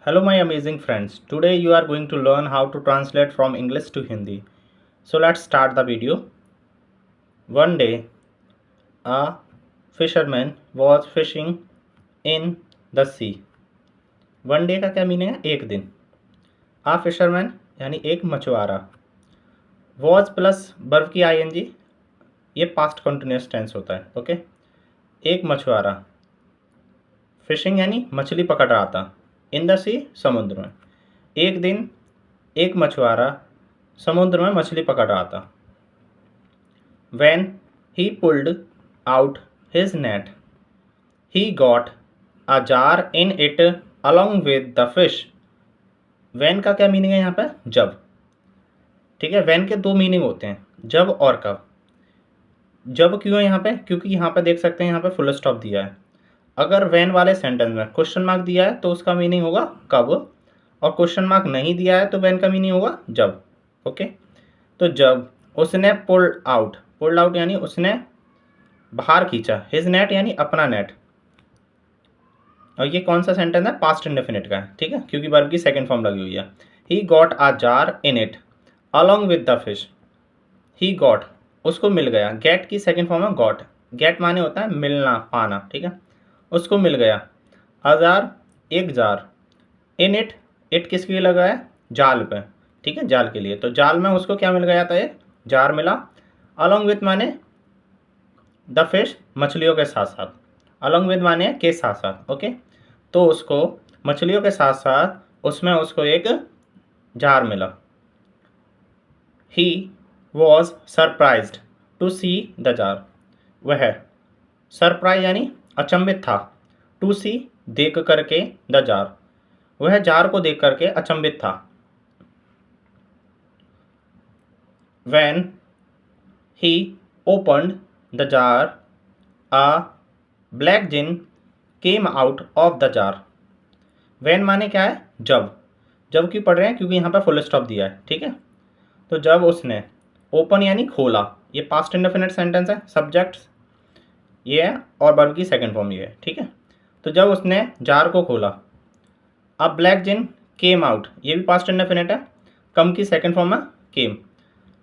Hello, my amazing friends. Today you are going to learn how to translate from English to Hindi. So let's start the video. One day, a fisherman was fishing in the sea. One day का क्या meaning है? एक दिन. आ fisherman यानी एक मछुआरा. Was plus verb की ING, ये पास्ट कंटिन्यूअस टेंस होता है. ओके. एक मछुआरा. फिशिंग यानी मछली पकड़ रहा था. इन द सी, समुद्र में. एक दिन एक मछुआरा समुद्र में मछली पकड़ रहा था. When he pulled out his net, he got a jar in it along with the fish. When का क्या मीनिंग है यहाँ पे? जब. ठीक है. when के दो मीनिंग होते हैं, जब और कब. जब क्यों है यहाँ पे? क्योंकि यहाँ पे देख सकते हैं, यहाँ पे फुल स्टॉप दिया है. अगर when वाले सेंटेंस में क्वेश्चन मार्क दिया है तो उसका मीनिंग होगा कब, और क्वेश्चन मार्क नहीं दिया है तो when का मीनिंग होगा जब. ओके. तो जब उसने पुल्ड आउट यानी उसने बाहर खींचा. हिज नेट यानी अपना नेट. और ये कौन सा सेंटेंस है? पास्ट इंडेफिनिट का है. ठीक है, क्योंकि वर्ब की सेकंड फॉर्म लगी हुई है. He got a jar in it along with the fish. He got, उसको मिल गया. गेट की सेकंड फॉर्म है गॉट. गेट माने होता है मिलना, पाना. ठीक है, उसको मिल गया. अ जार, एक जार. इन इट, इट किसके लिए लगा है? जाल पे. ठीक है, जाल के लिए. तो जाल में उसको क्या मिल गया था? एक जार मिला. अलॉन्ग विथ माने द फिश, मछलियों के साथ साथ. अलॉन्ग विद माने के साथ साथ. ओके. तो उसको मछलियों के साथ साथ उसमें उसको एक जार मिला. He was surprised to see the jar. वह सरप्राइज यानी अचंभित था. टू सी, देख करके. द जार, वह जार को देख करके अचंभित था. When he opened the jar, a black jinn came out of the jar. When माने क्या है? जब. जब क्यों पढ़ रहे हैं? क्योंकि यहाँ पर फुल स्टॉप दिया है. ठीक है. तो जब उसने, ओपन यानी खोला, ये पास्ट इंडेफिनिट सेंटेंस है. सब्जेक्ट ये है और वर्ब की सेकंड फॉर्म ये है. ठीक है. तो जब उसने जार को खोला. अब ब्लैक जिन केम आउट, ये भी पास्ट इंडेफिनिट है. कम की सेकंड फॉर्म है केम.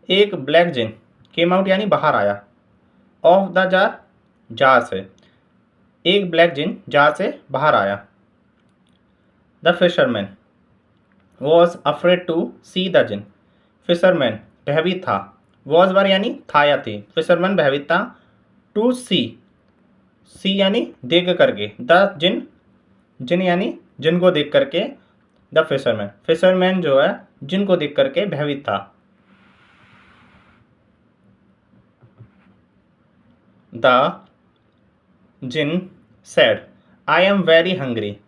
एक ब्लैक जिन केम आउट यानी बाहर आया. ऑफ द जार, जार से. एक ब्लैक जिन जार से बाहर आया. The fisherman was afraid to see the jinn. Fisherman भयभीत था. वॉज वर यानी था या थी. फिशरमैन भयभीत था. टू सी, सी यानी देख करके. द जिन, जिन यानी जिन को देख करके. द फिशरमैन, फिशरमैन जो है जिन को देख करके भयभीत था. The jinn said, I am very hungry.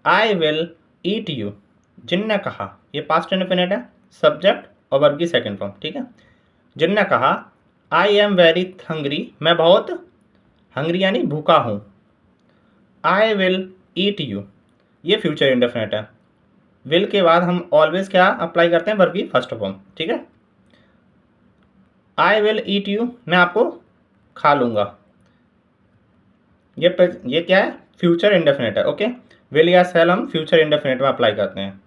I will eat you. Jinn ने कहा, ये पास्ट इंडेफिनिट है. सब्जेक्ट और वर्ब की सेकंड फॉर्म. ठीक है. जिन ने कहा I am very hungry, मैं बहुत हंग्री यानी भूखा हूँ. I will eat you, ये फ्यूचर इंडेफिनिट है. विल के बाद हम ऑलवेज क्या अप्लाई करते हैं? वर्ब की फर्स्ट फॉर्म. ठीक है. I will eat you, मैं आपको खा लूँगा. ये क्या है? फ्यूचर इंडेफिनिट है. ओके. विल या सेल हम फ्यूचर इंडेफिनिट में अप्लाई करते हैं,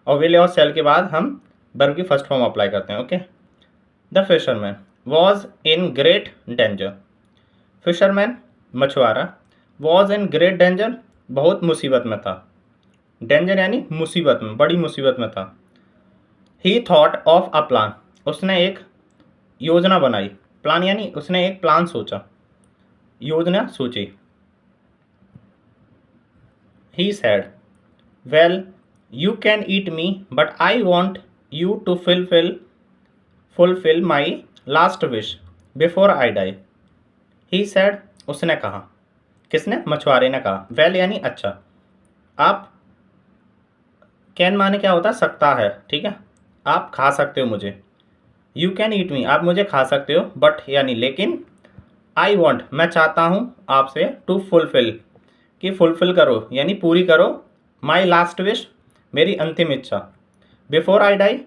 और विल और सेल के बाद हम वर्ब की फर्स्ट फॉर्म अप्लाई करते हैं. Okay. The fisherman was in great danger. Fisherman मछुआरा. वॉज इन ग्रेट डेंजर, बहुत मुसीबत में था. डेंजर यानी मुसीबत में, बड़ी मुसीबत में था. ही थॉट ऑफ अ प्लान, उसने एक योजना बनाई. प्लान यानी उसने एक प्लान सोचा, योजना सोची. He said, well, you can eat me, but I want you to fulfill my last wish before I die. He said, उसने कहा. किसने? मछुआरे ने कहा. well यानी अच्छा. आप, can माने क्या होता है? सकता है. ठीक है. आप खा सकते हो मुझे. You can eat me, आप मुझे खा सकते हो. but यानी लेकिन. I want, मैं चाहता हूँ आपसे. to fulfill, कि फुलफिल करो यानी पूरी करो. माई लास्ट विश, मेरी अंतिम इच्छा. बिफोर आई डाई,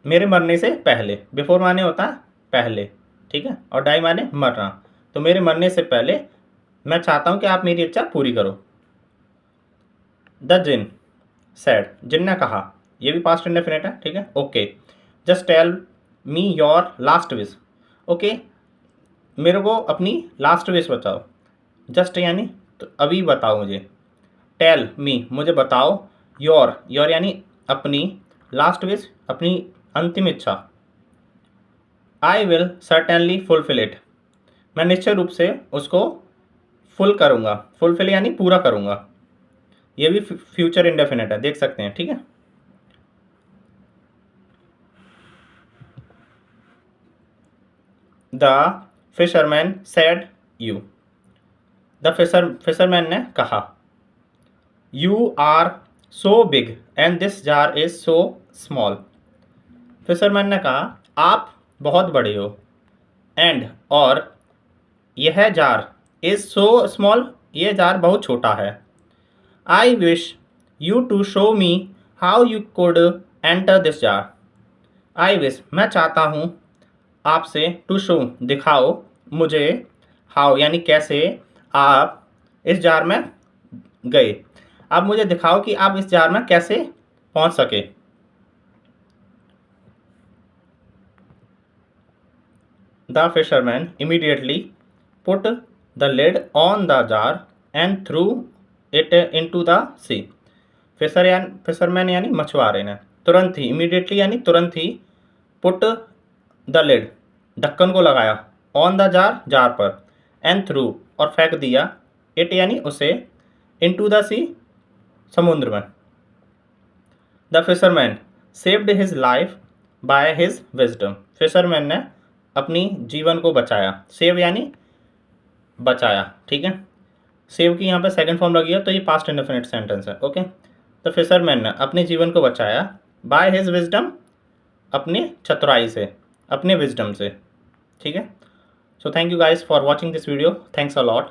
मेरे मरने से पहले. बिफोर माने होता है पहले. ठीक है. और डाई माने मरना. तो मेरे मरने से पहले मैं चाहता हूँ कि आप मेरी इच्छा पूरी करो. द जिन सैड, जिन ने कहा, ये भी पास्ट इंडेफिनिट है, ठीक है। Okay, just tell me your last wish. Okay, मेरे को अपनी लास्ट विश बताओ। जस्ट यानी तो अभी बताओ मुझे, टेल मी मुझे बताओ, योर योर यानी अपनी, लास्ट विश अपनी अंतिम इच्छा। I will certainly fulfil it, मैं निश्चय रूप से उसको फुल करूँगा, फुलफिल यानी पूरा करूँगा। ये भी फ्यूचर इंडेफिनिट है, देख सकते हैं, ठीक है। The fisherman said you, the fisherman ने कहा, you are so big and this jar is so small. Fisherman ने कहा, आप बहुत बड़े हो, एंड और यह जार, इज सो स्मॉल, ये जार बहुत छोटा है। I wish you to show me how you could enter this jar. I wish मैं चाहता हूँ आपसे, टू शो दिखाओ मुझे, हाउ यानी कैसे, आप इस जार में गए। आप मुझे दिखाओ कि आप इस जार में कैसे पहुँच सके। The fisherman immediately put the lid on the jar and threw it into the sea. Fisherman यानी मछुआरे ने तुरंत ही, इमीडिएटली यानी तुरंत ही, पुट द लिड ढक्कन को लगाया, ऑन द जार जार पर, एंड थ्रू और फेंक दिया, इट यानी उसे, इनटू द सी समुद्र में। The fisherman saved his life by his wisdom, fisherman ने अपनी जीवन को बचाया, सेव यानी बचाया, ठीक है। सेव की यहाँ पे सेकंड फॉर्म लगी है तो ये पास्ट इंडेफिनिट सेंटेंस है, ओके। द फिशरमैन ने अपने जीवन को बचाया, बाय हिज विजडम अपने चतुराई से, अपने विजडम से, ठीक है। So thank you guys for watching this video, thanks a lot.